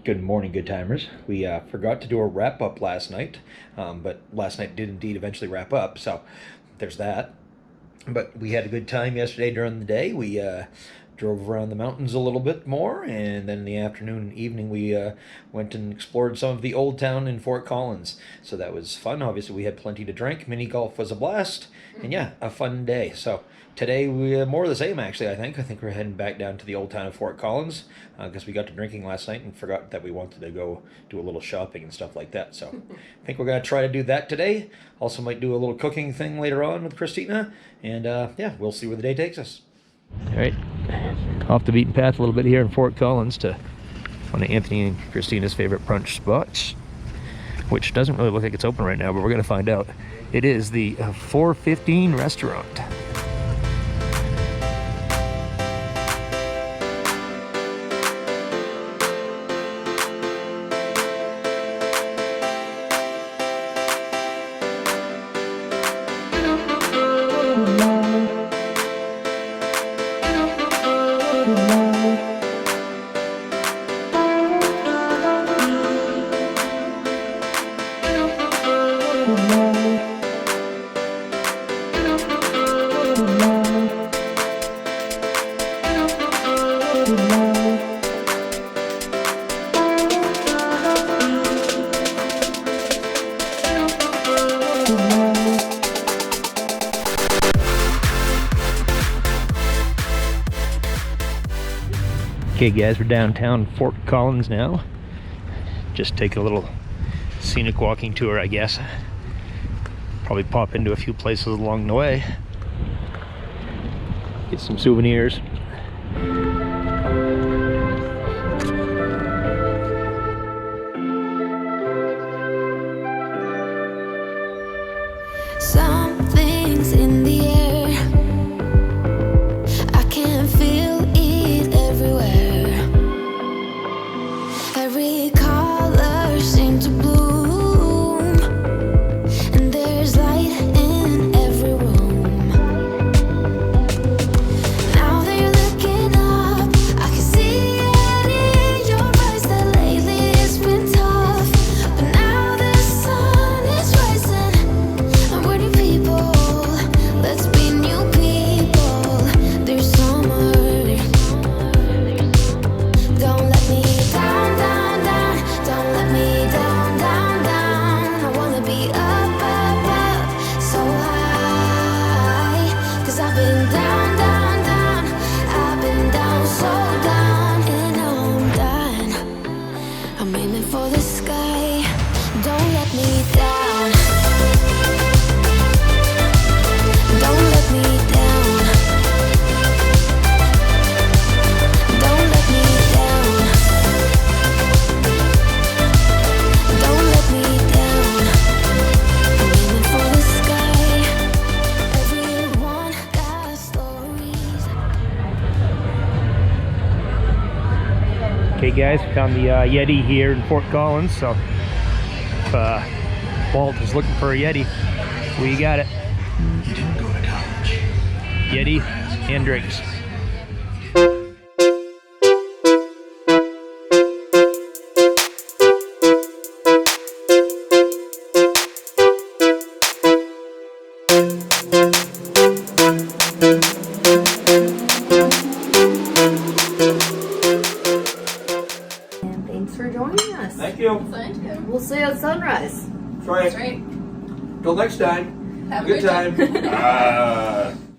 Good morning, good timers. We forgot to do a wrap up last night, but last night did indeed eventually wrap up, so there's that. But we had a good time yesterday during the day. We drove around the mountains a little bit more, and then in the afternoon and evening we went and explored some of the old town in Fort Collins. So that was fun. Obviously, we had plenty to drink. Mini golf was a blast, and yeah, a fun day. So today we more of the same, actually. I think we're heading back down to the old town of Fort Collins because we got to drinking last night and forgot that we wanted to go do a little shopping and stuff like that. So I think we're gonna try to do that today. Also, might do a little cooking thing later on with Kristina, and yeah, we'll see where the day takes us. All right, off the beaten path a little bit here in Fort Collins to one of Anthony and Kristina's favorite brunch spots, which doesn't really look like it's open right now, but we're gonna find out. It is the 415 restaurant. Okay guys, we're downtown Fort Collins now. Just take a little scenic walking tour, I guess. Probably pop into a few places along the way. Get some souvenirs. Some things in the air, I can feel it everywhere. Every color seems to bloom, and there's light in every room. Now that you're looking up, I can see it in your eyes that lately it's been tough. But now the sun is rising, and we're new people. Let's be new people. There's summer. Don't let me down, down, down. Don't let me down, down, down. I wanna be up, up, up, so high. 'Cause I've been down, down, down. I've been down, so down. And now I'm done. I'm aiming for the sky. Don't let me down. Don't let me down. Don't let me down. Don't let me down. I'm aiming for the sky. Everyone got stories. Okay guys, we found the Yeti here in Fort Collins, so if Walt is looking for a Yeti, we got it. Yeti and drinks. And thanks for joining us. Thank you. We'll see you at sunrise. Try it. right. Till next time. Have a Good great time.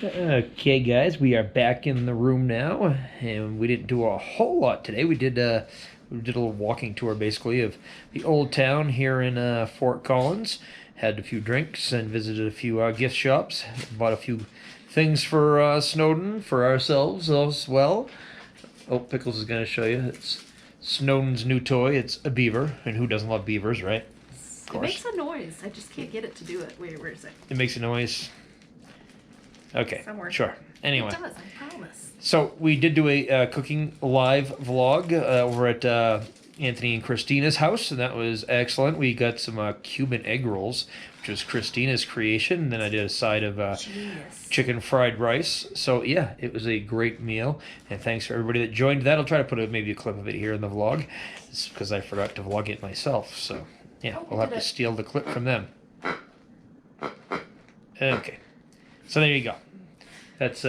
Okay guys, we are back in the room now, and we didn't do a whole lot today. We did a little walking tour basically of the old town here in Fort Collins. Had a few drinks and visited a few gift shops. Bought a few things for Snowden, for ourselves as well. Oh, Pickles is going to show you. It's Snowden's new toy. It's a beaver, and who doesn't love beavers, right? Of It course. makes a noise. I just can't get it to do it. Wait, where is it? It makes a noise. Okay, Somewhere. sure. Anyway. It does, I promise. So we did do a cooking live vlog over at Anthony and Kristina's house, and that was excellent. We got some Cuban egg rolls, which was Kristina's creation. And then I did a side of chicken fried rice. So yeah, it was a great meal. And thanks for everybody that joined that. I'll try to put maybe a clip of it here in the vlog, because I forgot to vlog it myself. So yeah, we'll have to steal the clip from them. Okay, so there you go. That's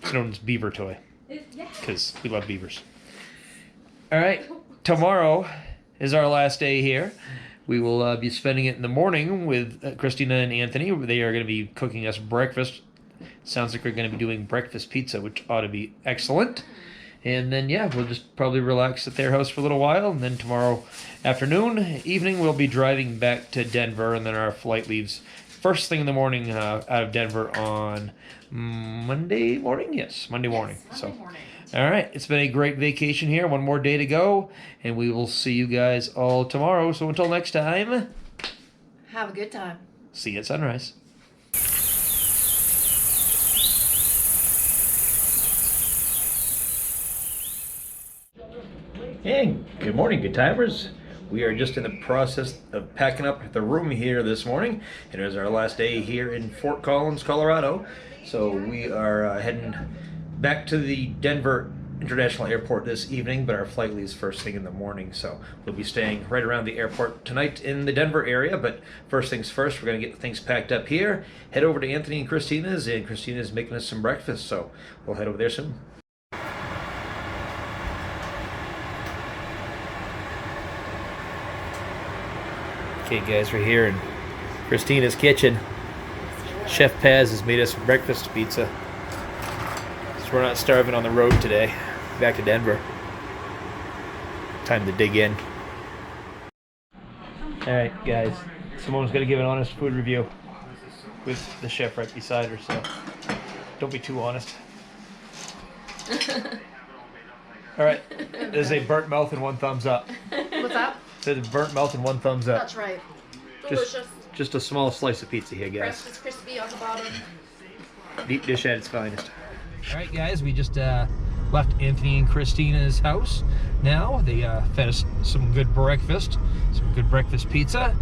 Snowden's beaver toy, because we love beavers. All right, tomorrow is our last day here. We will be spending it in the morning with Kristina and Anthony. They are going to be cooking us breakfast. Sounds like we're going to be doing breakfast pizza, which ought to be excellent. And then, yeah, we'll just probably relax at their house for a little while. And then tomorrow evening, we'll be driving back to Denver. And then our flight leaves first thing in the morning out of Denver on Monday morning. Yes, Monday morning. All right, it's been a great vacation here. One more day to go, and we will see you guys all tomorrow. So until next time, Have a good time. see you at sunrise. Hey, good morning, good timers. We are just in the process of packing up the room here this morning. It is our last day here in Fort Collins, Colorado. So we are heading back to the Denver International Airport this evening, but our flight leaves first thing in the morning. So we'll be staying right around the airport tonight in the Denver area. But first things first, we're going to get things packed up here, head over to Anthony and Kristina's, and Kristina's making us some breakfast. So we'll head over there soon. Okay guys, we're here in Kristina's kitchen. Chef Paz has made us breakfast pizza, so we're not starving on the road today. Back to Denver. Time to dig in. Alright guys, Simone's gonna give an honest food review with the chef right beside her, so don't be too honest. Alright, there's a burnt mouth and one thumbs up. What's up? There's a burnt mouth and one thumbs up. That's right. Delicious. Just a small slice of pizza here, guys. Crust is crispy on the bottom. Deep dish at its finest. All right, guys, we just left Anthony and Kristina's house. Now they fed us some good breakfast pizza,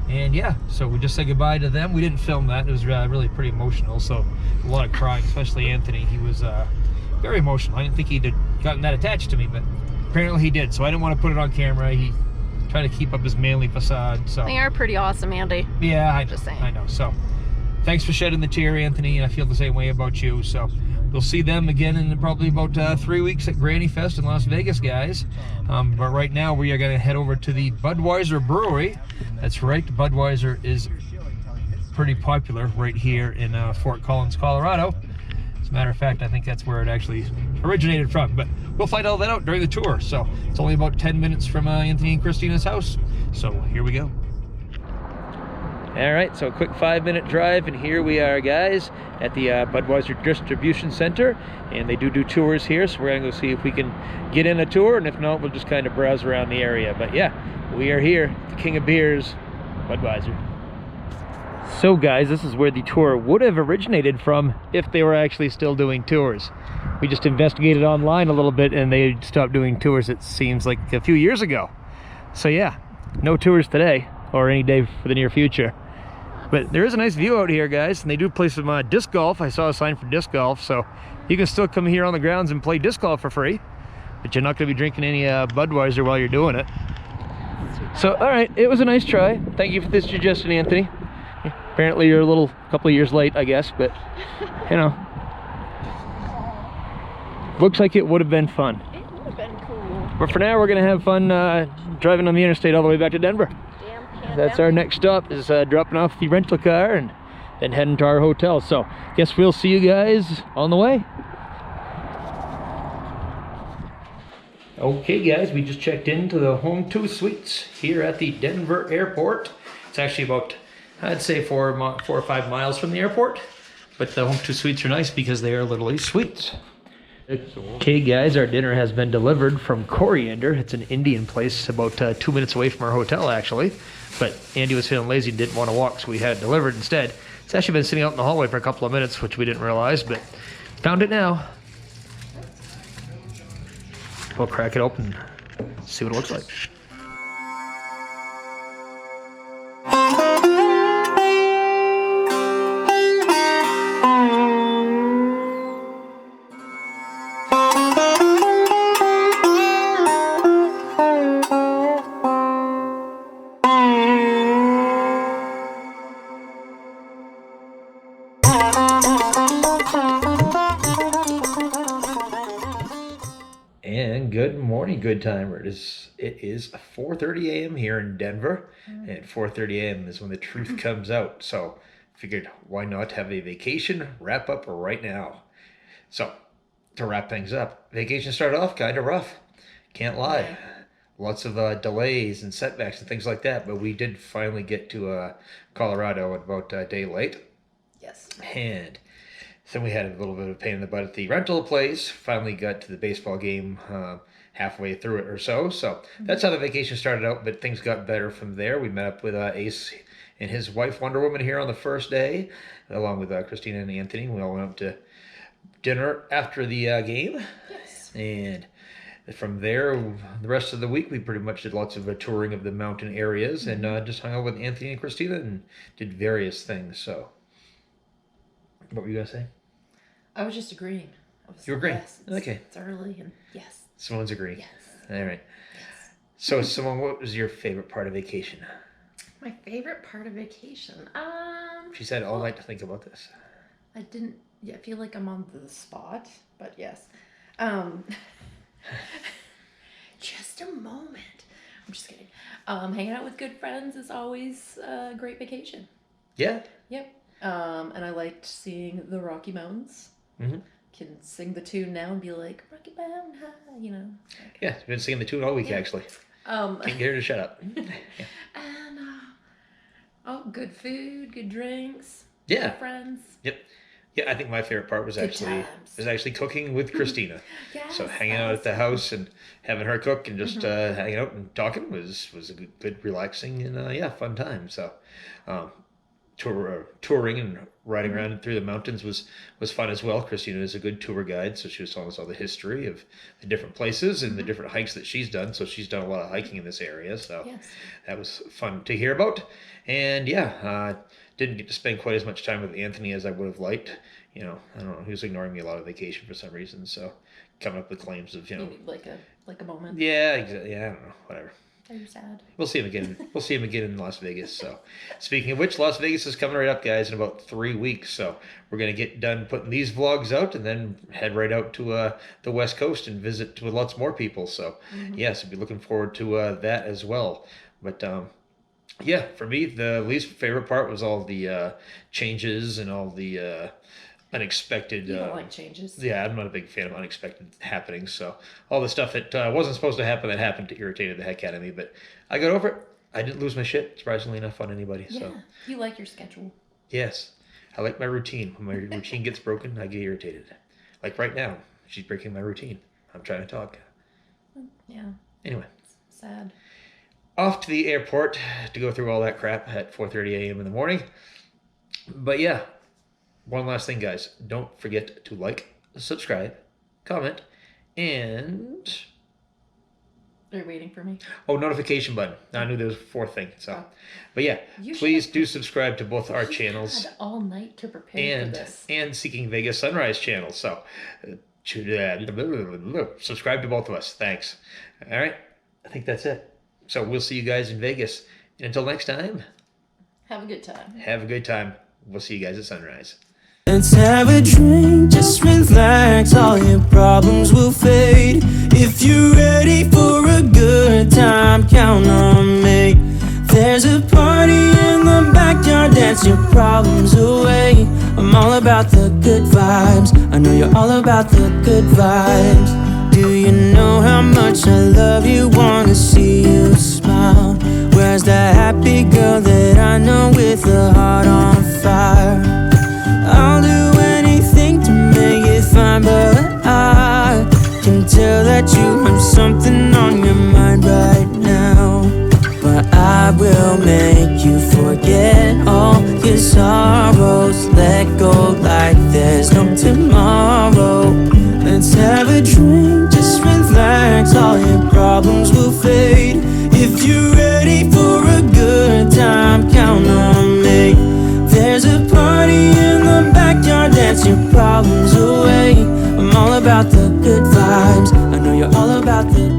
and yeah, so we just said goodbye to them. We didn't film that; it was really pretty emotional. So a lot of crying, especially Anthony. He was very emotional. I didn't think he'd gotten that attached to me, but apparently he did. So I didn't want to put it on camera. He tried to keep up his manly facade. So They are pretty awesome, Andy. yeah, I Just saying. I know. So thanks for shedding the tear, Anthony, and I feel the same way about you. So we'll see them again in probably about 3 weeks at Granny Fest in Las Vegas, guys. But right now we are going to head over to the Budweiser Brewery. That's right, Budweiser is pretty popular right here in Fort Collins, Colorado. As a matter of fact, I think that's where it actually originated from. But we'll find all that out during the tour. So it's only about 10 minutes from Anthony and Kristina's house. So here we go. All right, so a quick 5-minute drive, and here we are, guys, at the Budweiser Distribution Center, and they do tours here, so we're gonna go see if we can get in a tour, and if not, we'll just kind of browse around the area. But yeah, we are here, the king of beers, Budweiser. So guys, this is where the tour would have originated from if they were actually still doing tours. We just investigated online a little bit, and they stopped doing tours, it seems like a few years ago. So yeah, no tours today, or any day for the near future. But there is a nice view out here, guys, and they do play some disc golf. I saw a sign for disc golf, so you can still come here on the grounds and play disc golf for free, but you're not going to be drinking any Budweiser while you're doing it. So, all right, it was a nice try. Thank you for this suggestion, Anthony. Apparently you're a couple of years late, I guess, but, you know. Looks like it would have been fun. It would have been cool. But for now, we're going to have fun driving on the interstate all the way back to Denver. That's our next stop, is dropping off the rental car and then heading to our hotel. So guess we'll see you guys on the way. Okay guys, we just checked into the Home 2 Suites here at the Denver airport. It's actually about, I'd say 4 or 5 miles from the airport, but the Home 2 Suites are nice because they are literally suites. Okay guys, our dinner has been delivered from Coriander. It's an Indian place about 2 minutes away from our hotel, actually. But Andy was feeling lazy and didn't want to walk, so we had it delivered instead. It's actually been sitting out in the hallway for a couple of minutes, which we didn't realize, but found it now. We'll crack it open. see what it looks like. And good morning, good timer. It is 4:30 a.m. here in Denver, and 4:30 a.m. is when the truth comes out. So figured why not have a vacation wrap up right now. So to wrap things up, vacation started off kind of rough. Can't lie. Lots of delays and setbacks and things like that, but we did finally get to Colorado about a day late. Yes. And then we had a little bit of a pain in the butt at the rental place. Finally got to the baseball game halfway through it or so. So that's how the vacation started out, but things got better from there. We met up with Ace and his wife, Wonder Woman, here on the first day, along with Kristina and Anthony. We all went up to dinner after the game. Yes. And from there, the rest of the week, we pretty much did lots of touring of the mountain areas and just hung out with Anthony and Kristina and did various things. So what were you going to say? I was just agreeing. You were agreeing? Yes, Okay. It's early and yes. Someone's agreeing. Yes. All right. So, Simone, what was your favorite part of vacation? My favorite part of vacation. She said all night to think about this. I didn't. Yeah, I feel like I'm on the spot, but yes. Just a moment. I'm just kidding. Hanging out with good friends is always a great vacation. Yeah. Yep. And I liked seeing the Rocky Mountains. Mm-hmm. Can sing the tune now and be like Rocky Mountain High, you know. Like, Yeah, been singing the tune all week, Yeah. actually. Um, Can't get her to shut up. and good food, good drinks, Yeah. good friends. Yep. Yeah, I think my favorite part was Good actually times. cooking with Kristina. Yes, So hanging out at the house and having her cook and just hanging out and talking was a good relaxing and fun time. So touring and riding around through the mountains was fun as well. Kristina is a good tour guide, so she was telling us all the history of the different places and the different hikes that she's done. So she's done a lot of hiking in this area, so Yes. that was fun to hear about. And didn't get to spend quite as much time with Anthony as I would have liked. I don't know, he was ignoring me a lot of vacation for some reason, so coming up with claims of, You need like a moment. yeah, exactly, yeah, I don't know, whatever. Are you sad? We'll see him again. We'll see him again in Las Vegas. So, speaking of which, Las Vegas is coming right up, guys, in about 3 weeks. So, we're going to get done putting these vlogs out and then head right out to the West Coast and visit with lots more people. So, yes, I'll be looking forward to that as well. But, for me, the least favorite part was all the changes and all the unexpected. You don't like changes. Yeah, I'm not a big fan of unexpected happenings. So all the stuff that wasn't supposed to happen that happened irritated the heck out of me. But I got over it. I didn't lose my shit, surprisingly enough, on anybody. Yeah. So You like your schedule. yes, I like my routine. When my routine gets broken, I get irritated. Like right now, she's breaking my routine. I'm trying to talk. Yeah. Anyway, Sad. off to the airport to go through all that crap at 4:30 a.m. in the morning. But yeah, one last thing, guys. Don't forget to like, subscribe, comment, and They're waiting for me. notification button. I knew there was a fourth thing. So, but yeah, You please should- do subscribe to both our You channels had all night to prepare for this. and Seeking Vegas Sunrise channel. So, subscribe to both of us. Thanks. All right, I think that's it. So we'll see you guys in Vegas. And until next time, Have a good time. have a good time. We'll see you guys at sunrise. Let's have a drink, just relax, all your problems will fade. If you're ready for a good time, count on me. There's a party in the backyard, dance your problems away. I'm all about the good vibes, I know you're all about the good vibes. Do you know how much I love you, wanna see you smile? Where's that happy girl that I know with a heart on fire? I'll do anything to make it fine, but I can tell that you have something on your mind right now. But I will make you forget all your sorrows. Let go like there's no tomorrow. Let's have a drink, just relax, all your problems problems will fade. If you're ready for a good time, count on me. There's a party in the backyard, dance your problems away. I'm all about the good vibes, I know you're all about the